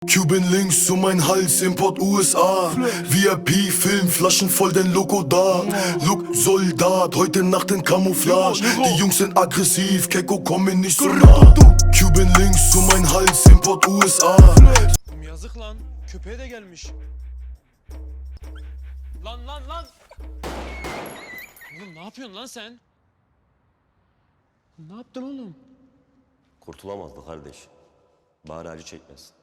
Cuban Links um mein Hals, Import USA. VIP-Film, Flaschen voll, dein Logo da. Look, Soldat, heute Nacht in Camouflage. Die Jungs sind aggressiv, Keko, komm mir nicht so nah. Cuban Links um mein Hals, Import USA. Yazık lan, köpeğe de gelmiş. Lan. Oğlum ne yapıyorsun lan sen? Ne yaptın oğlum? Kurtulamazdı kardeş. Bari acı çekmesin.